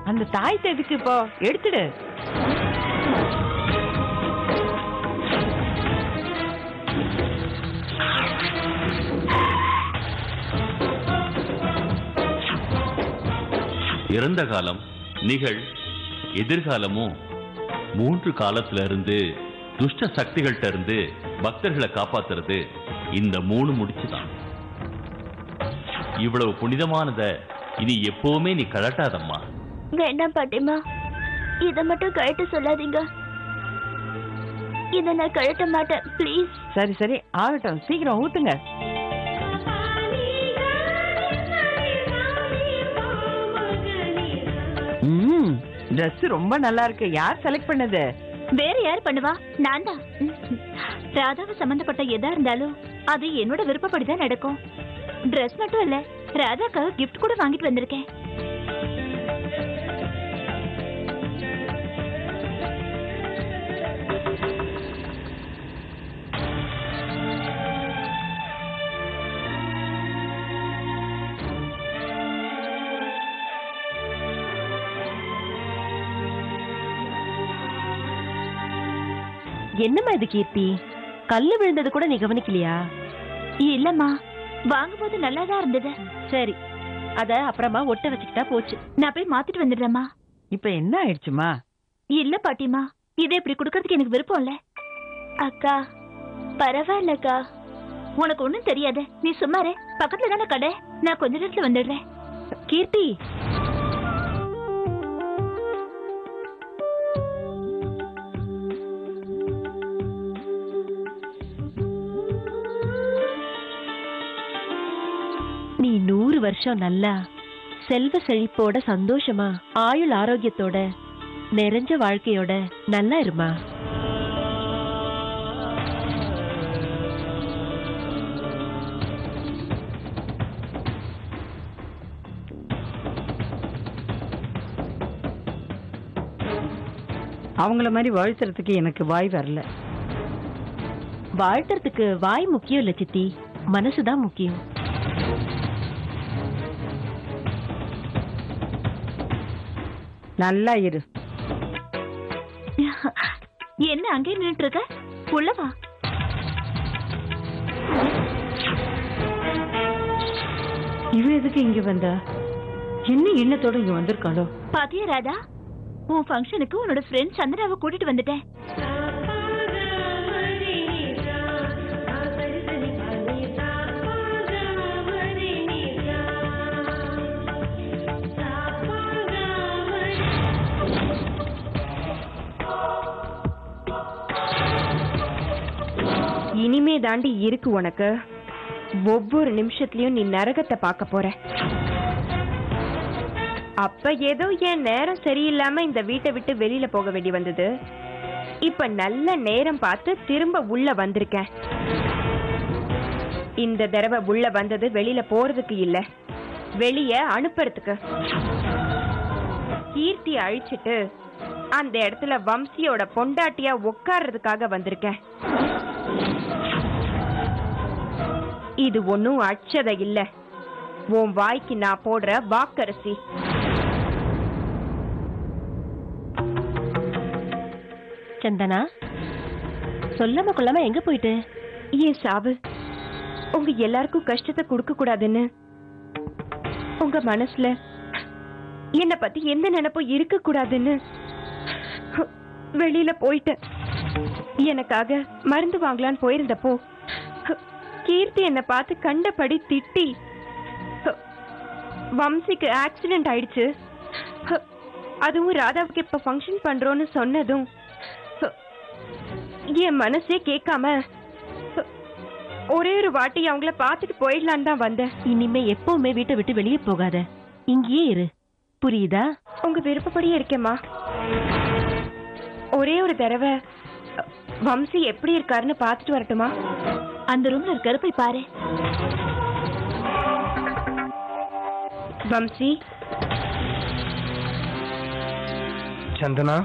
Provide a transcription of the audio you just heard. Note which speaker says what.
Speaker 1: அந்த தாயத்தை எதுக்கு இப்போ எடுத்துடு.
Speaker 2: இறந்த காலம், நிகழ், எதிர்காலமும் 3 காலத்துல இருந்து துஷ்ட சக்திகள்கிட்ட இருந்து பக்தர்களை காப்பாத்துறது இந்த 3 முடிச்சுதான். இவ்வளவு புனிதமானத இனி எப்பவுமே நீ கழட்டாதம்மா.
Speaker 3: வேண்டாம் பாட்டிமா, இத மட்டும் கழட்ட சொல்லாதீங்க. இத நான் கழட்ட மாட்டேன், பிளீஸ்.
Speaker 1: சரி சரி ஆகட்டும், சீக்கிரம் ஊத்துங்க. ட்ரெஸ் ரொம்ப நல்லா இருக்கு. யார் செலக்ட் பண்ணது?
Speaker 3: வேற யார் பண்ணுவா? நான் தான். ராதாவை சம்பந்தப்பட்ட எதா இருந்தாலும் அது என்னோட விருப்பப்படிதான் நடக்கும். ட்ரெஸ் மட்டும் இல்ல, ராதாக்காக கிஃப்ட் கூட வாங்கிட்டு வந்திருக்கேன்.
Speaker 4: என்னம்மா இது கீர்த்தி, கல்லு விழுந்தது கூட நீ கவனிக்கலையா?
Speaker 3: இல்லம்மா, வாங்கும்போது நல்லாதான் இருந்தது.
Speaker 4: சரி, அத அப்புறமா ஒட்ட வச்சுக்கிட்டா போச்சு.
Speaker 3: நான் போய் மாத்திட்டு வந்துடுறேம்மா.
Speaker 1: இப்ப என்ன ஆயிடுச்சுமா?
Speaker 3: இல்ல பாட்டிமா, இதை இப்படி குடுக்கறதுக்கு எனக்கு விருப்பம் இல்ல. அக்கா பரவாயில்லக்கா, உனக்கு ஒண்ணும் தெரியாது, நீ சும்மாரு. பக்கத்துல தானே கடை, நான் கொஞ்ச நேரத்துல வந்துடுறேன்.
Speaker 4: கீர்த்தி, நீ 100 வருஷம் நல்லா செல்வ செழிப்போட சந்தோஷமா ஆயுள் ஆரோக்கியத்தோட நிறைஞ்ச வாழ்க்கையோட நல்லா இருமா.
Speaker 1: அவங்கள மாதிரி வாழ்த்துறதுக்கு எனக்கு வாய் வரல.
Speaker 4: வாழ்த்துறதுக்கு வாய் முக்கியம் இல்ல சித்தி, மனசுதான் முக்கியம்.
Speaker 1: நல்லா இரு.
Speaker 3: என்ன அங்கே நின்னுட்டு இருக்க? உள்ளவா.
Speaker 1: இவ எதுக்கு இங்க வந்தா? என்ன எண்ணத்தோட இங்க வந்திருக்காளோ?
Speaker 3: பாத்தியா ராதா, உன் ஃபங்க்ஷனுக்கு உன்னோட ஃப்ரெண்ட் சந்திராவை கூட்டிட்டு வந்துட்டேன்.
Speaker 5: இனிமே தாண்டி இருக்கு உனக்கு. ஒவ்வொரு நிமிஷத்துலயும் நீ நரகத்தை பார்க்க போற. அப்ப ஏதோ என் நேரம் சரியில்லாம இந்த வீட்டை விட்டு வெளியில போக வேண்டி வந்தது. இப்ப நல்ல நேரம் பார்த்து திரும்ப உள்ள வந்திருக்கேன். இந்த தடவை உள்ள வந்தது வெளியில போறதுக்கு இல்ல, வெளிய அனுப்புறதுக்கு. கீர்த்தி அழிச்சிட்டு அந்த இடத்துல வம்சியோட பொண்டாட்டியா உட்கார்றதுக்காக வந்திருக்கேன். இது ஒன்னும் அச்சதை இல்ல, உன் வாய்க்கு நான் போடுற வாக்கரிசி.
Speaker 4: சந்தனா, சொல்லாம கொள்ளாம எங்க போயிட்டு?
Speaker 5: ஏன் சாவு உங்க எல்லாருக்கும் கஷ்டத்தை கொடுக்க கூடாதுன்னு உங்க மனசுல என்ன பத்தி எந்த நினைப்பும் இருக்க கூடாதுன்னு வெளியில போயிட்டேன். எனக்காக மருந்து வாங்கலான்னு போயிருந்தப்போ கீர்த்தி என்ன பார்த்து கண்டபடி திட்டி, வம்சிக்கு ஆக்சிடென்ட் ஆயிடுச்சு, அதுவும் ராதாவுக்கு இப்ப ஃபங்க்ஷன் பண்றோன்னு சொன்னதும் என் மனசே கேட்காம ஒரே ஒரு வாட்டி அவங்கள பார்த்துட்டு போயிடலான்னு தான் வந்தேன்.
Speaker 4: இனிமே எப்பவுமே வீட்டை விட்டு வெளியே போகாத, இங்கேயே இரு, புரியுதா?
Speaker 5: உங்க விருப்பப்படியே இருக்கேம்மா. ஒரே ஒரு தடவை வம்சி எப்படி இருக்காருன்னு பார்த்துட்டு வரட்டுமா?
Speaker 3: அந்த ரூம்ல இருக்காரு, போய் பாரு.
Speaker 5: வம்சி.
Speaker 6: சந்தனா,